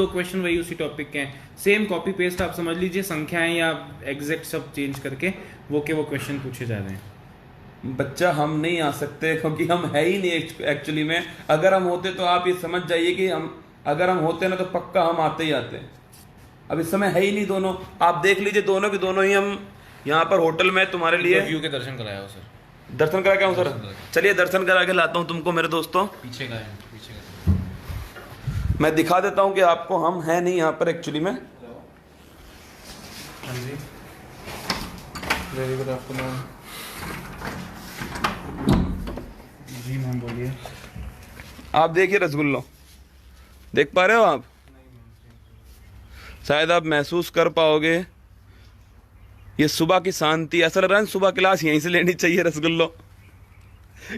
तो क्वेश्चन वही उसी टॉपिक के हैं, सेम कॉपी पेस्ट आप समझ लीजिए, संख्याएं या एग्जैक्ट सब चेंज करके वो क्वेश्चन पूछे जा रहे हैं। बच्चा हम नहीं आ सकते क्योंकि हम है ही नहीं एक्चुअली में। अगर हम होते तो आप ये समझ जाइए कि अगर हम होते ना तो पक्का हम आते ही आते। अब इस समय है ही नहीं दोनों, आप देख लीजिए दोनों के दोनों ही हम यहाँ पर होटल में तुम्हारे लिए व्यू के दर्शन कराया हो सर। दर्शन करा के आऊँ सर? चलिए दर्शन करा के लाता हूँ तुमको मेरे दोस्तों। पीछे का है, पीछे का मैं दिखा देता हूँ कि आपको हम हैं नहीं यहाँ पर एक्चुअली में। हाँ जी, वेरी गुड आफ्टरनून जी मैम, बोलिए। आप देखिए रसगुल्लो, देख पा रहे हो आप? शायद आप महसूस कर पाओगे ये सुबह की शांति। ऐसा लग रहा है सुबह क्लास यहीं से लेनी चाहिए रसगुल्लो।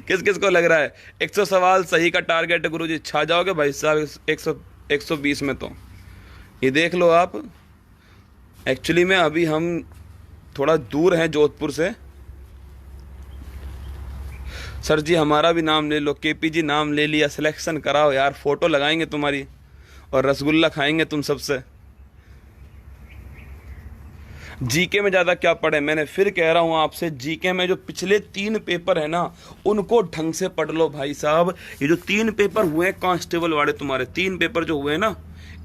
किस किस को लग रहा है 100 सवाल सही का टारगेट है गुरुजी, छा जाओगे भाई साहब 120 में। तो ये देख लो आप, एक्चुअली में अभी हम थोड़ा दूर हैं जोधपुर से। सर जी हमारा भी नाम ले लो, केपी जी नाम ले लिया, सिलेक्शन कराओ यार, फोटो लगाएंगे तुम्हारी और रसगुल्ला खाएंगे तुम सबसे। जीके में ज़्यादा क्या पढ़े, मैंने फिर कह रहा हूँ आपसे, जीके में जो पिछले 3 पेपर है ना उनको ढंग से पढ़ लो भाई साहब। ये जो 3 पेपर हुए हैं कांस्टेबल वाले, तुम्हारे 3 पेपर जो हुए हैं ना,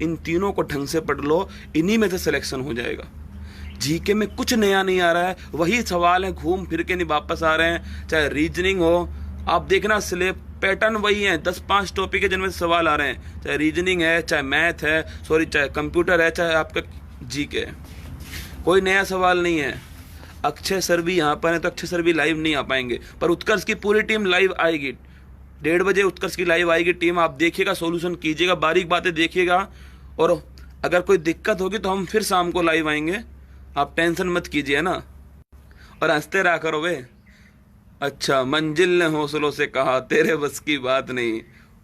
इन तीनों को ढंग से पढ़ लो, इन्हीं में से सिलेक्शन हो जाएगा। जीके में कुछ नया नहीं आ रहा है, वही सवाल है, घूम फिर के नहीं वापस आ रहे हैं। चाहे रीजनिंग हो, आप देखना स्लेब पैटर्न वही है, 10-5 टॉपिक है जिनमें सवाल आ रहे हैं, चाहे रीजनिंग है, चाहे मैथ है, सॉरी चाहे कंप्यूटर है, चाहे आपका जीके है, कोई नया सवाल नहीं है। अक्षय सर भी यहाँ पर है तो अक्षय सर भी लाइव नहीं आ पाएंगे, पर उत्कर्ष की पूरी टीम लाइव आएगी। 1:30 बजे उत्कर्ष की लाइव आएगी टीम, आप देखिएगा, सॉल्यूशन कीजिएगा, बारीक बातें देखिएगा, और अगर कोई दिक्कत होगी तो हम फिर शाम को लाइव आएंगे, आप टेंशन मत कीजिए ना, और हंसते रहा करो वे। अच्छा, मंजिल ने हौसलों से कहा तेरे बस की बात नहीं,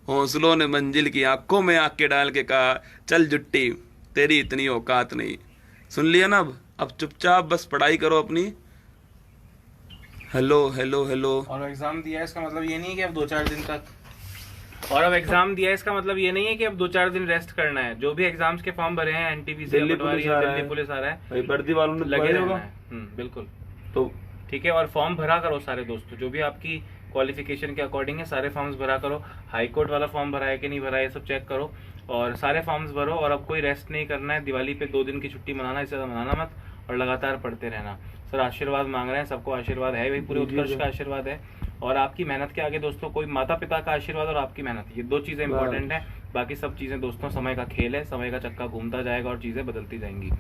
हौसलों ने मंजिल की आंखों में आंख के डाल के कहा चल जुट्टी तेरी इतनी औकात नहीं। सुन लिया ना? अब चुपचाप बस पढ़ाई करो अपनी। Hello hello hello. और एग्जाम दिया है इसका मतलब ये नहीं है कि अब 2-4 दिन तक, और अब एग्जाम दिया है इसका मतलब ये नहीं है कि अब 2-4 दिन रेस्ट करना है। जो भी एग्जाम्स के फॉर्म भरे हैं, एनटीपीसी, दिल्ली पुलिस आ रहा है, वर्दी वालों ने लगे रहना है। बिल्कुल, तो ठीक है। और फॉर्म भरा करो सारे दोस्तों, जो भी आपकी क्वालिफिकेशन के अकॉर्डिंग है सारे फॉर्म्स भरा करो। हाई कोर्ट वाला फॉर्म भरा है कि नहीं भरा है, ये सब चेक करो, और सारे फॉर्म्स भरो। और अब कोई रेस्ट नहीं करना है, दिवाली पे 2 दिन की छुट्टी मनाना, इससे ज़्यादा मनाना मत, और लगातार पढ़ते रहना। सर आशीर्वाद मांग रहे हैं, सबको आशीर्वाद है भाई, पूरे उत्कर्ष का आशीर्वाद है, और आपकी मेहनत के आगे दोस्तों कोई माता पिता का आशीर्वाद और आपकी मेहनत, ये 2 चीज़ें इंपॉर्टेंट है। बाकी सब चीज़ें दोस्तों समय का खेल है, समय का चक्का घूमता जाएगा और चीज़ें बदलती जाएंगी।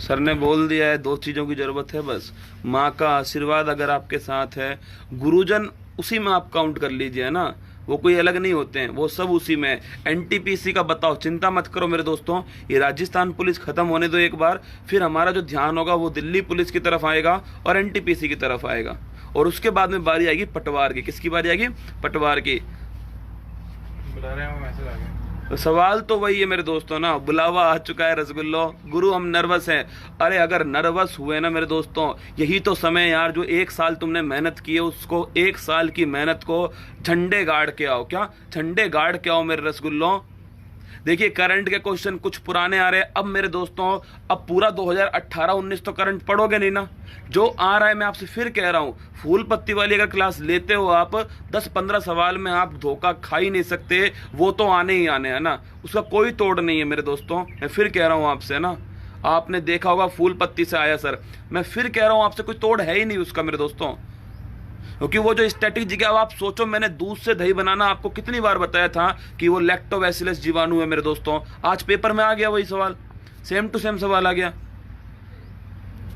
सर ने बोल दिया है, 2 चीज़ों की ज़रूरत है बस, माँ का आशीर्वाद अगर आपके साथ है, गुरुजन उसी में आप काउंट कर लीजिए ना, वो कोई अलग नहीं होते हैं, वो सब उसी में। एनटीपीसी का बताओ, चिंता मत करो मेरे दोस्तों, ये राजस्थान पुलिस खत्म होने दो एक बार, फिर हमारा जो ध्यान होगा वो दिल्ली पुलिस की तरफ आएगा और एनटीपीसी की तरफ आएगा, और उसके बाद में बारी आएगी पटवार की। किसकी बारी आएगी? पटवार की। बुला रहे हैं, मैसेज आ गया। तो सवाल तो वही है मेरे दोस्तों ना, बुलावा आ चुका है रसगुल्लो। गुरु हम नर्वस हैं। अरे अगर नर्वस हुए ना मेरे दोस्तों, यही तो समय यार, जो 1 साल तुमने मेहनत की है, उसको 1 साल की मेहनत को झंडे गाड़ के आओ। क्या झंडे गाड़ के आओ मेरे रसगुल्लो। देखिए करंट के क्वेश्चन कुछ पुराने आ रहे हैं अब मेरे दोस्तों, अब पूरा 2018-19 तो करंट पढ़ोगे नहीं ना, जो आ रहा है मैं आपसे फिर कह रहा हूँ, फूल पत्ती वाली अगर क्लास लेते हो आप, 10-15 सवाल में आप धोखा खा ही नहीं सकते, वो तो आने ही आने हैं ना, उसका कोई तोड़ नहीं है मेरे दोस्तों। मैं फिर कह रहा हूँ आपसे ना, आपने देखा होगा फूल पत्ती से आया सर, मैं फिर कह रहा हूँ आपसे, कोई तोड़ है ही नहीं उसका मेरे दोस्तों। क्योंकि वो जो स्टैटिक जगह, अब आप सोचो, मैंने दूध से दही बनाना आपको कितनी बार बताया था कि वो लैक्टोबैसिलस जीवाणु है मेरे दोस्तों। आज पेपर में आ गया वही सवाल, सेम टू सेम सवाल आ गया।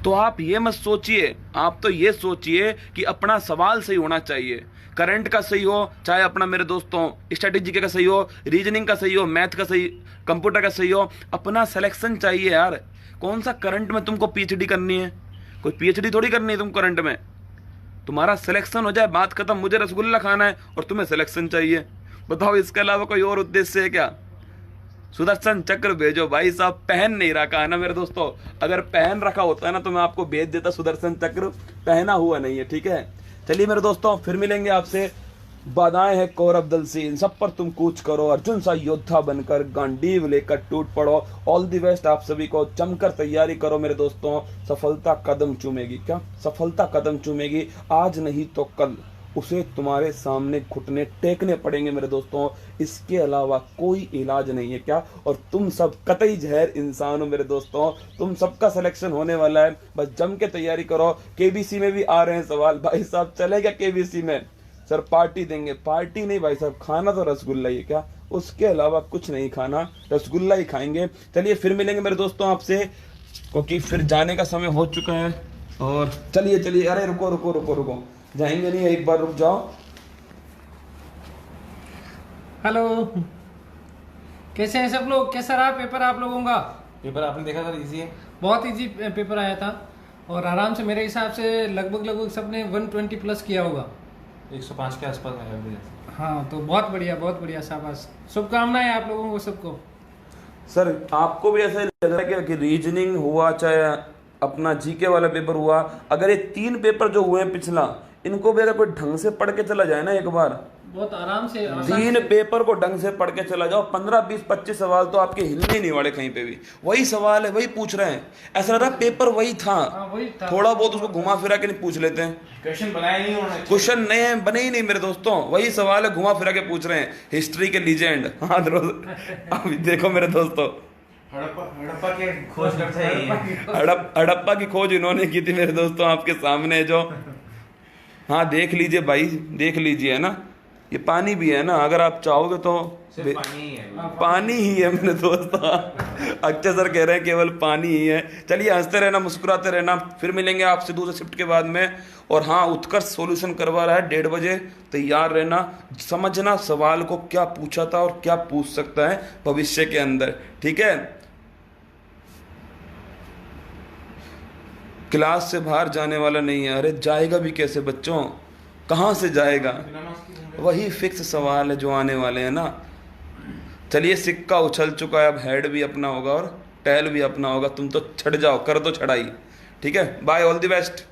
तो आप ये मत सोचिए, आप तो ये सोचिए कि अपना सवाल सही होना चाहिए, करंट का सही हो, चाहे अपना मेरे दोस्तों स्टैटिक जीके का सही हो, रीजनिंग का सही हो, मैथ का सही, कंप्यूटर का सही हो, अपना सिलेक्शन चाहिए यार। कौन सा करंट में तुमको पीएचडी करनी है? कोई पीएचडी थोड़ी करनी है तुम करंट में, तुम्हारा सिलेक्शन हो जाए बात खत्म। मुझे रसगुल्ला खाना है और तुम्हें सिलेक्शन चाहिए, बताओ इसके अलावा कोई और उद्देश्य है क्या? सुदर्शन चक्र भेजो भाई साहब, पहन नहीं रखा है ना मेरे दोस्तों, अगर पहन रखा होता है ना तो मैं आपको भेज देता सुदर्शन चक्र, पहना हुआ नहीं है, ठीक है। चलिए मेरे दोस्तों फिर मिलेंगे आपसे बाधाएं हैं कौरव दल से, इन सब पर तुम कूच करो, अर्जुन सा योद्धा बनकर गांडीव लेकर टूट पड़ो। ऑल द बेस्ट आप सभी को, जमकर तैयारी करो मेरे दोस्तों, सफलता कदम चूमेगी। क्या सफलता कदम चूमेगी? आज नहीं तो कल उसे तुम्हारे सामने घुटने टेकने पड़ेंगे मेरे दोस्तों, इसके अलावा कोई इलाज नहीं है। क्या? और तुम सब कतई जहर इंसान हो मेरे दोस्तों, तुम सबका सिलेक्शन होने वाला है, बस जम के तैयारी करो। केबीसी में भी आ रहे हैं सवाल, भाई साहब चलेगा केबीसी में? सर पार्टी देंगे। पार्टी नहीं भाई साहब, खाना तो रसगुल्ला ही है। क्या? उसके अलावा कुछ नहीं खाना, रसगुल्ला ही खाएंगे। चलिए फिर मिलेंगे मेरे दोस्तों आपसे, क्योंकि फिर जाने का समय हो चुका है। और चलिए, अरे रुको रुको रुको रुको, जाएंगे नहीं, एक बार रुक जाओ। हेलो, कैसे हैं सब लोग? कैसा रहा पेपर आप लोगों का? पेपर आपने देखा सर? इजी है, बहुत इजी पेपर आया था और आराम से मेरे हिसाब से लगभग सबने 120 प्लस किया होगा। 105 के आसपास में एवरेज। हाँ तो बहुत बढ़िया शाबाश, शुभकामनाएं आप लोगों को सबको। सर आपको भी ऐसा लग रहा है कि रीजनिंग हुआ चाहे अपना जीके वाला पेपर हुआ, अगर ये 3 पेपर जो हुए हैं पिछला, इनको भी अगर कोई ढंग से पढ़ के चला जाए ना एक बार, बहुत आराम से 3 पेपर को ढंग से पढ़ के चला जाओ, 15 20 25 सवाल तो आपके हिलने ही नहीं वाले कहीं पे भी। वही सवाल है, वही पूछ रहे हैं, ऐसा लग रहा है पेपर वही था। वही था, थोड़ा बहुत उसको घुमा फिरा के नहीं पूछ लेते हैं, क्वेश्चन बनाए नहीं उन्होंने, क्वेश्चन नए बने ही नहीं मेरे दोस्तों, वही सवाल है, घुमा फिरा के पूछ रहे हैं। हिस्ट्री के लीजेंड, हाँ अभी देखो मेरे दोस्तों, हड़प्पा के खोज करते हैं। हड़प्पा की खोज इन्होंने की थी मेरे दोस्तों, आपके सामने जो, हाँ देख लीजिए भाई, देख लीजिए, है ना, ये पानी भी है ना, अगर आप चाहोगे तो सिर्फ पानी ही है, पानी ही है मेरे दोस्तों। अक्षय सर कह रहे हैं केवल पानी ही है। चलिए हंसते रहना, मुस्कुराते रहना, फिर मिलेंगे आपसे दूसरे शिफ्ट के बाद में। और हाँ, उत्कर्ष सॉल्यूशन करवा रहा है 1:30 बजे, तैयार रहना, समझना सवाल को क्या पूछा था और क्या पूछ सकता है भविष्य के अंदर, ठीक है? क्लास से बाहर जाने वाला नहीं है। अरे जाएगा भी कैसे बच्चों, कहाँ से जाएगा? वही फिक्स सवाल है जो आने वाले हैं ना। चलिए सिक्का उछल चुका है, अब हेड भी अपना होगा और टेल भी अपना होगा, तुम तो छट जाओ, कर दो छड़ाई, ठीक है? Bye, all the best.